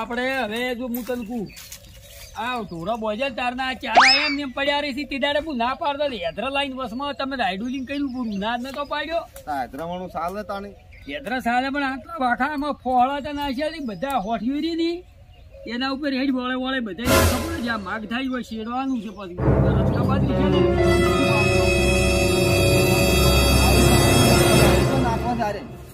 આપણે હવે જો હું તને કહું આ ઢોરા બોજે તારના ચારા એમ પડ્યા રહી તે દાડે હું ના પાડતો હેદરા લાઈન બસમાં તમે રાયડુલિંગ કર્યું પૂરું ના જ નતો પાડ્યો હેદરાવાનું સાલે તાણી હેદરા સાલે પણ આટલા વાખામાં ફોળા તો નાખ્યા બધા હોઠવી ની એના ઉપર હેડ વળે વળે બધા ખબર છે આ માગ થાય હોય શેરવાનું છે પછી રસ્તા બાજુ છે ને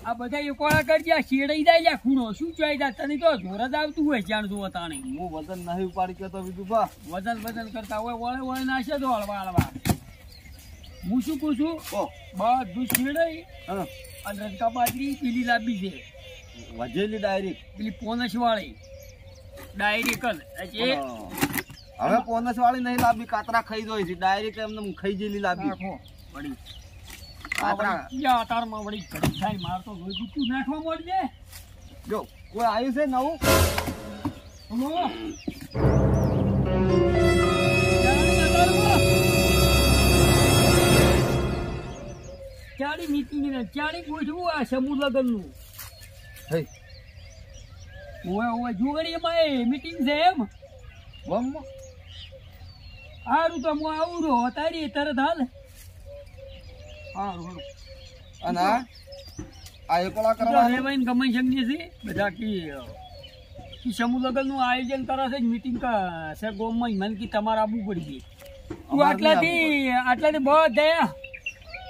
આ બધા એકોળા કરજે શેડાઈ જાય ખૂણો શું ચોઈ જાય તને તો જોર જ આવતું હોય જાણ જોવો તાણી હું વજન નહીં ઉપાડી કેતો બીજું બા વજન કરતા હોય વળે વળે નાશે તો હળવા હું શું કહું છું બધું શેડાઈ અને રજકા બાજરી પીલી લાંબી છે વજેલી ડાયરેક્ટ પેલી પોનસ વાળી ડાયરેક્ટ હવે પોનસ વાળી નહીં લાંબી કાતરા ખાઈ જોઈ છે ડાયરેક્ટ એમને ખાઈ જેલી લાંબી પડી તારમાં વળી ઘડી થાય મારતો જોઈ ગુટ્ટું નાખવા મળજે જો કોઈ આવ્યું છે નવું ચાડી મીટિંગ ચાડી ગોઠવું આ સમૂહ લગ્ન નું જુગડીમાં મીટિંગ છે એમ સારું તો હું આવું રહો તારી તરત હાલ સારું અને આ એકોલા કરવા રેવાઈને ગમે સમજીએ છીએ બધા કે સમૂહ લગ્ન નું આયોજન કરે છે મીટિંગ છે ગોમમાં મન કે તમારે આવવું પડી ગઈ તું આટલાથી બધા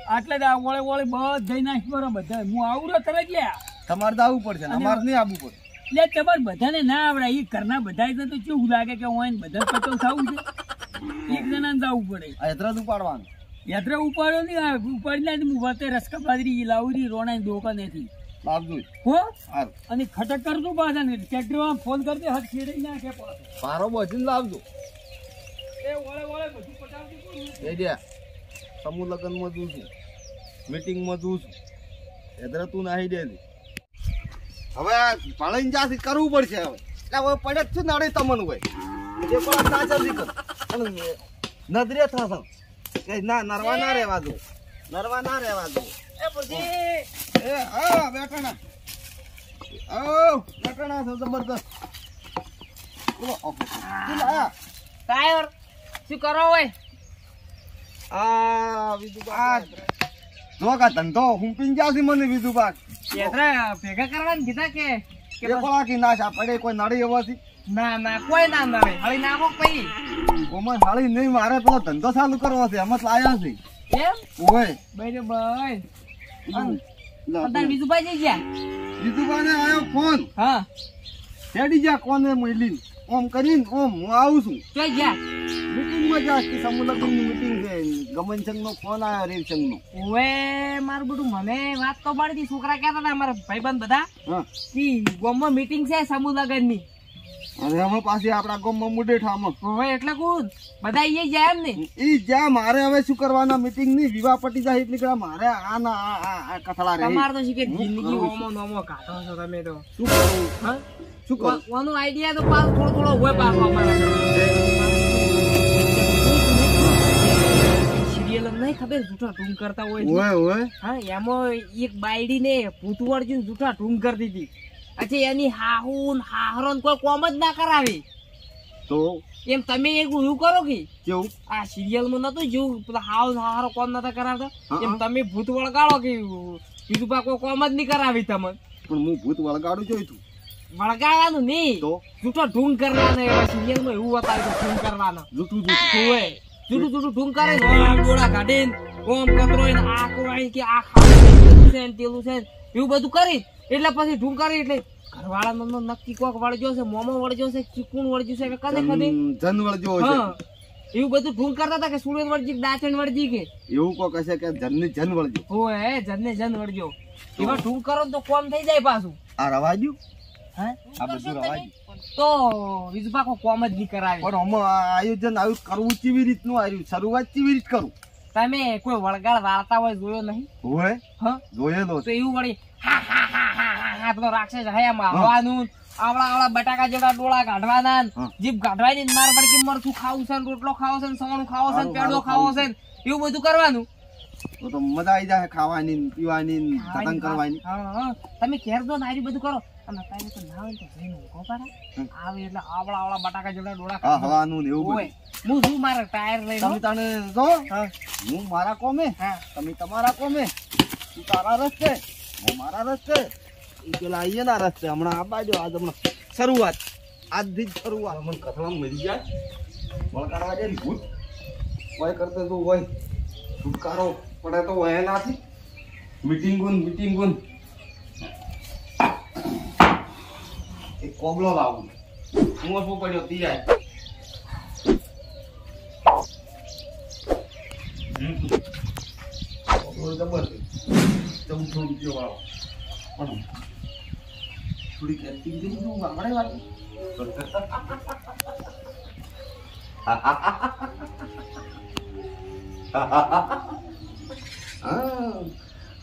આટલા વળે વળે બધા નાખ બરો બધા હું આવું રહો તરત લ્યા તમારે તો આવવું પડશે અમારે નહીં આવવું પડે એટલે તમારે બધાને ના આવડે એ ઘરના બધા તો કેવું લાગે કે હું બધા પટલ થવું છે એક જણા જવું પડે યાત્રા જ ઉપાડવાનું યાત્રા ઉપાડો નહીં ઉપાડી હું વતે રસકા બાજરી લાવડી રોણા દોકા નથી લાવજો હો અને ખટક કરતું પાછા ને ટ્રેક્ટરમાં ફોન કરજે હાથ છેડી નાખે પારો બચીને લાવજો એ વળે વળે બધું પટાવતું એ દે સમૂહ લગ્નમાં દઉં છું મીટિંગમાં દઉં છું યાત્રા તું નાહી દે હવે પાળીને જાથી કરવું પડશે હવે એટલે હવે પડે જ છું નડે તમને હોય જે પણ નાચર દીકર અને નદરે થશે કે ના નરવા ના રહેવા દો એ પછી એ હા બેઠાણા બેઠાણા છે જબરદસ્ત બોલો ટાયર શું કરો હોય આ વિદુબા જો કા ધંધો હુંપીને જાસી મને વિદુબા ભેગા કરવાનું કીધા કે કોળા કી ના પડે કોઈ નડી એવાથી ના કોઈ ના નડે હળી નાખો પઈ ઓમાં હાળી નહીં મારે પેલો ધંધો ચાલુ કરવો છે એમ જ લાયા છે એમ ઓય બરાબર અંતર બીજું ભાઈ ગયા વિદુબાને આયો ફોન હા તેડી જા કોને મોઈલીન ઓમ કરીને ઓમ હું આવું છું ક્યાં ગયા મીટિંગમાં જા કે સમૂહ લગ્નની મીટિંગ છે ગમનસંગ નો ફોન આવ્યો રેવસંગ નો ઓએ મારું બધું મને વાત તો પડી હતી છોકરા કહેતા હતા મારા ભાઈબંધ બધા કી ગામમાં મીટિંગ છે સમૂહ લગ્નની અને હવે પાછી આપડા ગામમાં મુડેઠામાં ઓએ એટલે કોણ બધા ઈ જાય એમ ને ઈ જા મારે હવે શું કરવાના મીટિંગ ની વિવાહ પટી જાય એટલે કે મારે આ ના આ કથળા રે તમાર તો શીખે જિંદગી ઓમો નોમો કાઢો છો તમે તો શું કરું હા શું કરું ઓનો આઈડિયા તો પાસ થોડો હોય પાસ અમારા સિરિયલ નહીં ખબર જૂઠા ઢૂંગ કરતા હોય ઓય હા એમાં એક બાયડી ને ભૂતવળજી જૂઠા ઢૂંગ કરતી હતી અચ્છા એની હાહુન હાહરોન કોઈ કોમ જ ના કરાવે તો એમ તમે એક એવું કરો કે કેવું આ સિરિયલ માં નતું જેવું પેલા હાવ હારો કોમ નતા કરાવતા એમ તમે ભૂત વળગાડો કે બીજું પા કોઈ કોમ જ નહીં કરાવી તમે પણ હું ભૂત વળગાડું જોઈ તું વળગાડવાનું નહીં તો જૂઠો ઢૂંગ કરવાના એવા સિરિયલ માં એવું બતાવ્યું ઢૂંગ કરવાના જૂઠું હોય જૂઠું ઢૂંગ કરે ડોળા કાઢીને ઓમ કતરો આ કોઈ કે આ ખાવું છે તેલું છે એવું બધું કરી એટલે પછી ઢૂંગ કરી એટલે ઘરવાળા નક્કી કોક વળજો છે મોમો વળજો છે ચીકુણ વળજ્યું છે કે કદે જન વળજો છે એવું બધું ઢૂંગ કરતા હતા કે સુરેશ વળજી દાચણ વળજી કે એવું કોક હશે કે જન વળજો હોય જન વળજો એવા ઢૂંગ કરો તો કોમ થઈ જાય પાછું આ રવાજ્યું હે આ બધું રવાજ્યું તો બીજું પાકો કોમ જ નહીં કરાવે પણ આમાં આયોજન આવ્યું કરવું કેવી રીતનું આવ્યું શરૂઆત કેવી રીત કરું તમે કોઈ વળગાડ વાળતા હોય જોયો નહીં હોય હા જોયેલો તો એવું વળી હા પેલો રાક્ષસ હયામાં હવાનું આવડા બટાકા જેવડા ડોળા કાઢવાના જીભ કાઢવાની માર પડકી મરચું ખાવું છે રોટલો ખાવો છે સવણું ખાવો છે પેડો ખાવો છે એવું બધું કરવાનું તો મજા આવી જાય ખાવાની પીવાની પતંગ કરવાની તમે ઘેર જો નારી બધું કરો અને તારે તો ના હોય તો જઈને ઊભો પાડે. આવે એટલે આવડા બટાકા જેવડા ડોળા હા હવાનું ને એવું ઓય હું શું મારે ટાયર લઈને તમે તાને જો હું મારા કોમે તમે તમારા કોમે તું તારા રસ્તે હું મારા રસ્તે એ પેલા આઈએ ના રસ્તે હમણાં આ બાજુ આજ હમણાં શરૂઆત આજથી જ શરૂઆત મને કથળામાં મરી જાય વળકારવા જાય ને ભૂત હોય કરતે તો હોય છુટકારો પડે તો હોય નાથી મીટિંગ એક કોબલો લાવું હું શું પડ્યો તી જાય જબર ₹14 વાળો પણ થોડીક એક્ટિંગ કરી આપણે વાત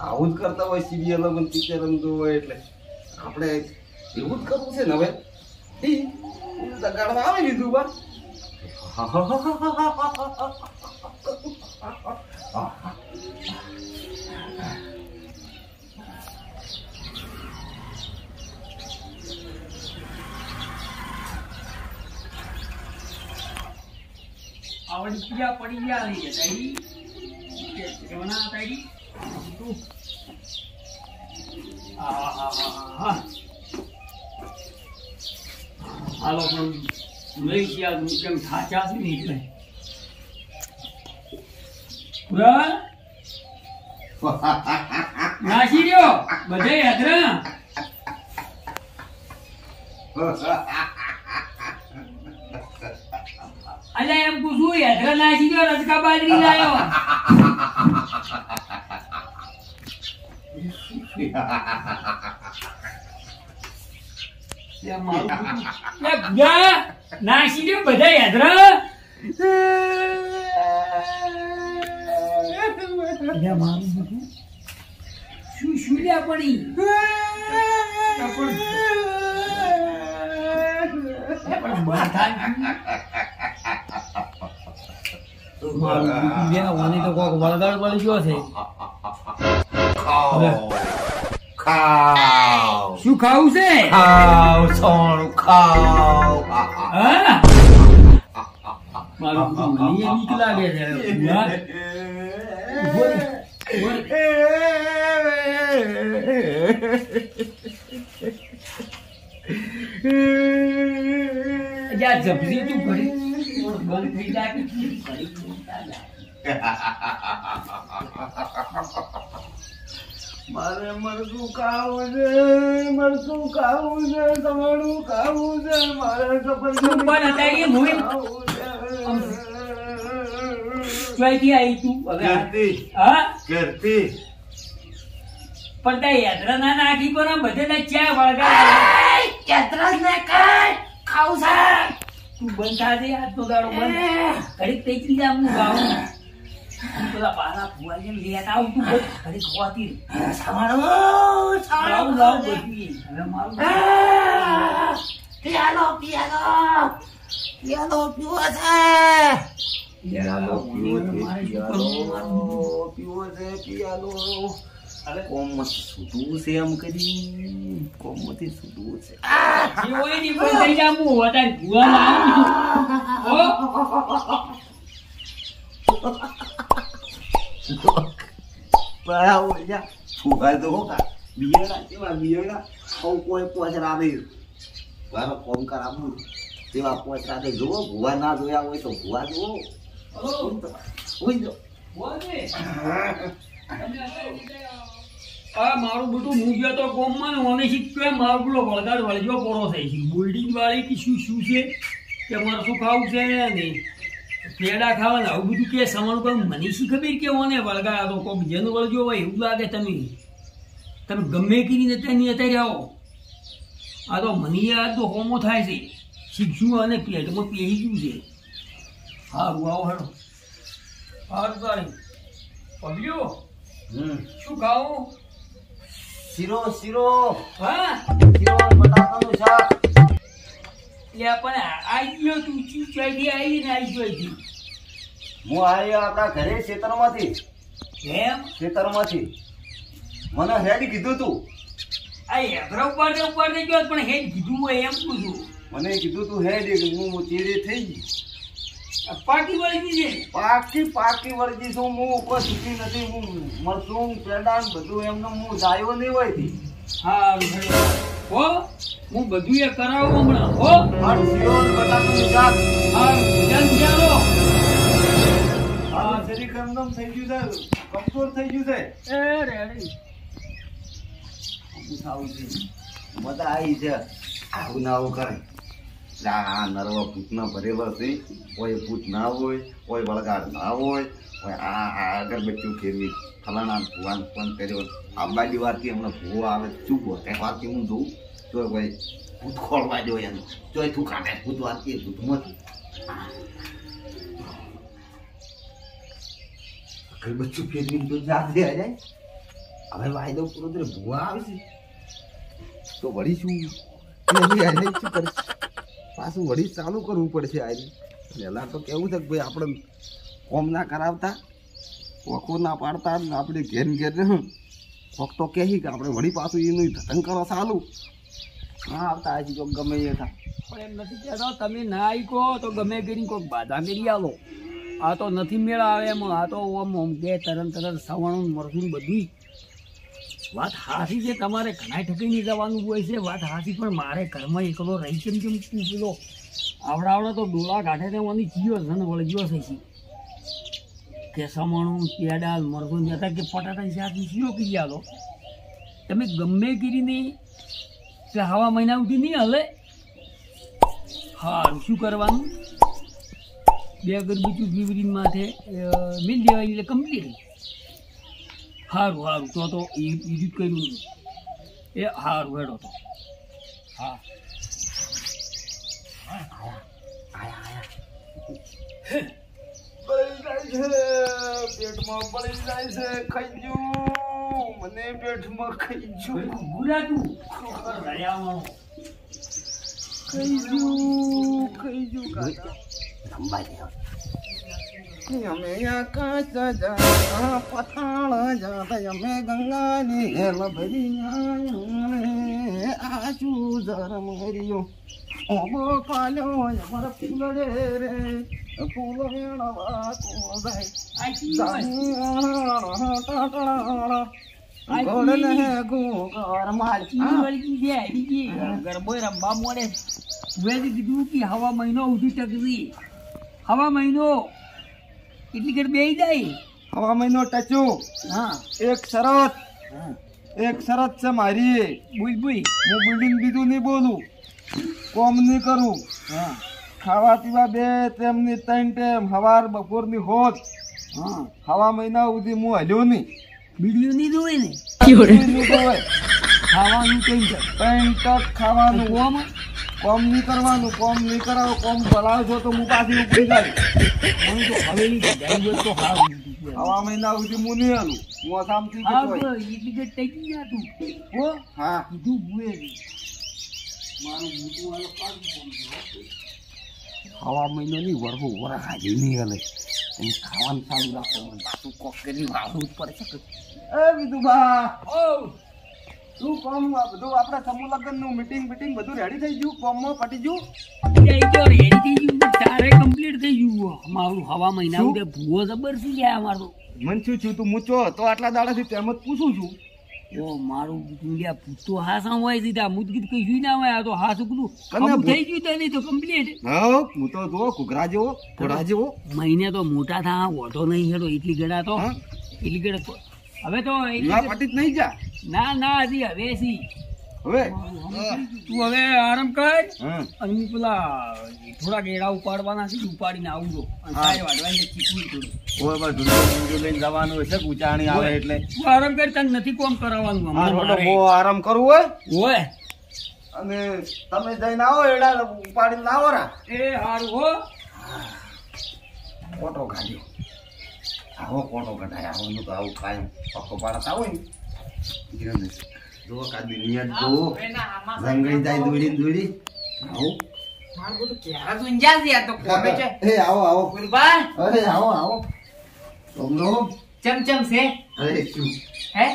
આવું જ કરતા હોય સિરિયલ પિક્ચર હોય એટલે આપણે એવું જ કરવું છે ને હવે ગાડવા આવી લીધું બા આવડી ક્રિયા પડી ગયા નહીં તારી કેવના તારી તું હાલો પણ લઈ ગયા તું કેમ થાચા છે ને એટલે પૂરા નાસી રહ્યો બધે યાત્રા અલ્યા એમ પૂછું યાત્રા નાસી ગયો રજકા બાજરી લાયો નાસી ગયો બધા યાત્રા મારું બધું શું લ્યા પડી તો કોક વળગાડ પડી ગયો છે શું ખાવું છે મારું બીક લાગે છે જપસી તું ઘડી બંધ થઈ જાય મારે મરચું ખાવું છે તમારું ખાવું છે મારે પણ યાત્રા ના નાખી પર બધે ચા વળગા યાત્રા ના કઈ ખાવું છે તું બંધ થાજે હાથ નો દાડો બંધ ઘડીક તેચરી જા હું ગાવું પેલા પાના ફુવાઈ લેતા આવું તું ઘડીક ખવાતી લાવ બધી હવે મારું પિયાનો પીવો છે કોમમાંથી છૂટવું છે એમ કરી કોમમાંથી છૂટવું છે ફુગા તો બિયડા કેવા બિયડા કોઈ પોચરા દે મારો કોમ કરાવું તેવા પોચરા દે જુઓ ભુવા ના જોયા હોય તો ભુવા જુઓ મારું બધું હું ગયો તો કોમમાં મને શીખ્યો મારું પેલો વળગાડ વળજો પોરો થાય છે બિલ્ડિંગ વાળી કે શું છે કે મારે શું ખાવું છે નહીં પેડા ખાવાના આવું બધું કે સમાનું કોઈ મને શી ખબર કે ઓને વળગાડ તો કોઈ જેનું વળજો હોય એવું લાગે તમે ગમે કરીને તેની અત્યારે આવો આ તો મને યાદ તો હોમો થાય છે શીખશું અને પેટમાં પહેરી ગયું છે સારું આવો હેડો સારું તારી પગ્યો શું ખાવું શીરો હા શીરો બટાકાનું શાક લે પણ આવી ગયો તું ચૂચાઈ આવી ને આવી ગયો હું આવ્યો આપણા ઘરે ખેતરમાંથી એમ ખેતરમાંથી મને હેડી કીધું તું આ હેભરા ઉપર દે ગયો પણ હેડ કીધું હોય એમ પૂછું. મને કીધું તું હે દે હું ચીરે થઈ ગઈ. પાકી વળી છે. પાકી વળગી છું હું ઉપર સુખી નથી. હું મરસું પેડા બધું એમને હું જાયો નહીં હોય થી. હા હો હું બધું એ કરાવું હમણાં હો. મારું શિરોન બટાકું શાક. હા ધ્યાન ચાલો. હા શરીર કમદમ થઈ ગયું છે, કમજોર થઈ ગયું છે. એ રેડી આવું છે મજા આવી છે. આવું ના આવું કરે. આ નરવા પૂતના બરેબર છે. કોઈ પૂત ના હોય, કોઈ વળગાડ ના હોય, કોઈ આ અગરબત્તીઓ ફેરવી ફલાણા ભુવાન ફોન કર્યો. આ બાજી વારથી હમણાં ભૂવો આવે ચૂકો કઈ વારથી હું જોઉં તો કોઈ ભૂત ખોળવા જોઈએ એનું ચોથું કાઢે ભૂત વારથી ભૂતમાંથી અગરબત્તીઓ ફેરવી તો જાત દે જાય. હવે વાયદો પૂરો તો ભૂવા આવે છે તો વળી શું પાછું વળી ચાલુ કરવું પડશે. આજે પહેલા તો કેવું છે કે ભાઈ આપણે કોમ ના કરાવતા, વખો ના પાડતા, આપણે ઘેર ઘેર કોક તો કહી કે આપણે વળી પાછું એનું ધતન કરો ચાલુ ના આવતા હજી તો ગમે એ થાય. પણ એમ નથી કહેતો તમે ના આઈકો તો ગમે કરી કોઈક બાધા કરી આલો. આ તો નથી મેળ આવે એમ. આ તો ઓમ બે તરત સવણું મરસું બધું વાત હાસી છે. તમારે ઘણા ઠકીને જવાનું હોય છે વાત હાસી, પણ મારે ઘરમાં એકલો રહી કેમ પેલો આવડાવડે તો ડોળા કાઢે તેવાની ચીયો ધન વળગ્યો છે કે સમણું પેડાલ મરઘું જતા કે પટાટા શાક ચીયો કરી આલો. તમે ગમે કરીને કે હવા મહિના ઉઠી નહીં હલે. હા શું કરવાનું? બે અગરબત્તી ફીવરીન માથે મિલ દેવાની એટલે કમ્પ્લીટ. સારું તો એ બીજું કર્યું એ સારું હેડો તો. હા પેટમાં બળી જાય છે. ખાઈ ગયું મને પેટમાં ખાઈ ગયું. ગુરાતું ખાઈ ગયું અમે આકાશ જા પથાળ જા અમે ગંગાની હેલ ભરી આશુ જર મર્યો ઓમો પાલ્યો અમાર ફૂલડે રે ફૂલ વેણવા કો જાય ગોડને ગોગર માલકી ગરબો રંબા મોડે વેદી કીધું કે હવા મહિનો ઉધી ટકવી. હવા મહિનો એટલી ઘર બેસી જાય. હવા મહિનો ટચ્યું. હા એક શરત છે મારી. બોલ હું બિલ્ડિંગ બીજું નહીં બોલું, કોમ નહીં કરું. હા ખાવા પીવા બે ટાઈમની 3 ટાઈમ સવાર બપોરની હોત. હા હવા મહિના સુધી હું હલ્યો નહીં. બીડીઓ નહીં દોય ને ખાવાનું કઈ 3 ટક ખાવાનું. કોમ કોમ નહીં કરવાનું. કોમ નહીં કરાવો. કોમ ભલાવશો તો હું પાછી ઉપડી જાય. હવે તો સારું હવા મહિના સુધી હું નહીં હલું. હું આસામથી એટલી ઘર ટેકી ગયા તું હો. હા કીધું ભૂએ મારું મોટું વાળો પાડું. હવા મહિનો નહીં વરહો વરા હાજી નહીં હલે. ખાવાનું ચાલુ રાખો. પાછું કોક કરી વાળવું જ પડશે. એ વિધુભા શું કોમ બધું આપણે સમૂહ લગ્ન નું મીટિંગ બધું રેડી થઈ ગયું? કોમમાં પટી ગયું? રેડી થઈ ગયું. તારે કમ્પ્લીટ થઈ ગયું. મારું હવા મહિના ઉડે ભૂવો જબર છે ગયા અમારું. મન શું છું તું મૂચો તો આટલા દાડાથી તેમ જ પૂછું છું. ઓ મારું ઇન્ડિયા પૂછતો હા સાં હોય સીધા મુદગીત કઈ જોઈ ના હોય. આ તો હા શું થઈ ગયું તને તો કમ્પ્લીટ. હા હું તો જો ઘૂઘરા જેવો ઘોડા જેવો. મહિને તો મોટા થા ઓઢો નહીં હેડો એટલી ગડા તો એટલી ગડા હવે તો પટી જ નહીં જા. ના હજી હવે સી હવે તું હવે આરામ કર. અને હું પેલા થોડા ગેડા ઉપાડવાના છે ઉપાડીને આવું વાઢવાની ચીકવી થોડું લઈને જવાનું હશે ઉચાણી આવે એટલે તું આરામ કર. તને નથી કોમ કરાવવાનું આરામ કરવું હોય. અને તમે જઈને આવો એડા ઉપાડીને લાવો રા. એ સારું હો. કોટો કાઢ્યો. આવો કોટો કઢાય. આવવાનું તો આવું કાયમ પક્કો પાડતા હોય ને જો કાદી નિયત જો રંગાઈ જાય દોડી આવો. મારું બધું કેરા સુંજા છે આ તો કોમે છે. એ આવો ગુરબા અરે આવો તમનો ચમચમ છે અરે શું હે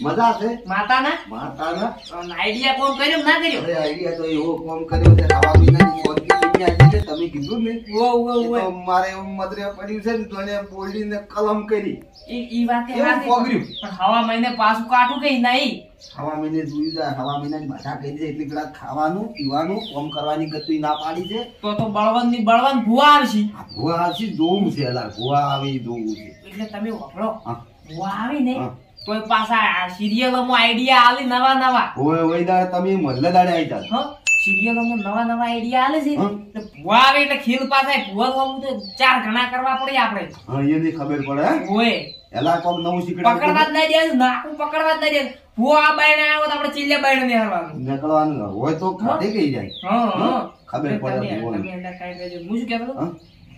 મજા છે માતાના માતાના આઈડિયા કોમ કર્યો કે ના કર્યો? અરે આઈડિયા તો એવો કોમ કર્યો છે ખાવા પીવાની કોનકી ચીની આવી છે તમે કીધું ને ઓ ઓ એ તો મારે એવું મદરે પડ્યું છે ને તો એને બોલીને કલમ કરી ઈ વાત એવું હાચી. પોગર્યું. પણ હવા મહિને પાછું કાઠું કે નહીં? હવા મહિને જોઈ જાય હવા મહિનાની ભાષા કહી છે એટલે પેલા ખાવાનું પીવાનું કોમ કરવાની ગતિ ના પાડી છે તો બળવંત ની બળવંત ભૂવા આવશે. આ ભુવા આવશે જોવું છે એલા ભુવા આવી જોવું છે એટલે તમે વાપરો હા ભૂવા આવી ને હા. કોઈ પાછા સિરિયલોમાં આઈડિયા આલે નવા નવા. ઓય ઓય દાડે તમે મલ્લે દાડે આવી જાવ હ સિરિયલોમાં નવા નવા આઈડિયા આલે છે. હા. તો ભૂવા આવે એટલે ખીલ પાછા ભૂવાનું તો ચાર ઘણા કરવા પડે આપણે. હા એની ખબર પડે હે? ઓય એલા કોક નવું શીખડાવું પકડવા જ ના દે, નાકું પકડવા જ ના દે. ભૂવા આ બાયણે આવ્યો તો આપણે ચીલે બાયણે નિહાળવાનું. નીકળવાનું હોય તો ખાતે કઈ જાય હા હા ખબર પડે તમે ભુવાને. તમે એને કાંઈ કહેજો. હું શું કહેતો હતો? હા?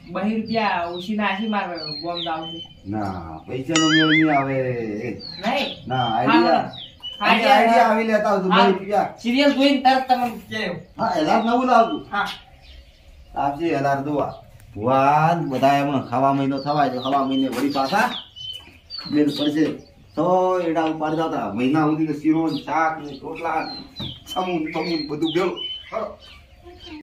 2 રૂપિયા ઓછીના આશી માર ગોમ દાવશે. ના પૈસાનો મેળ નહીં આવે નહીં ના આઈડિયા આઈડિયા આવી લેતા આવજો હા. 2 રૂપિયા સિરિયલ જોઈને તરત તમે કહેજો. હા એલાર નવું લાવજો હા આપજે એલાર દોવા ભુવાન બધા એમાં ખાવા મહિનો થવાય તો ખાવા મહિને વળી પાછા મેળ પડશે તો એડા ઉપાડ જતા મહિના સુધી શીરો ને શાક ને રોટલા ને સમૂન બધું ભેળું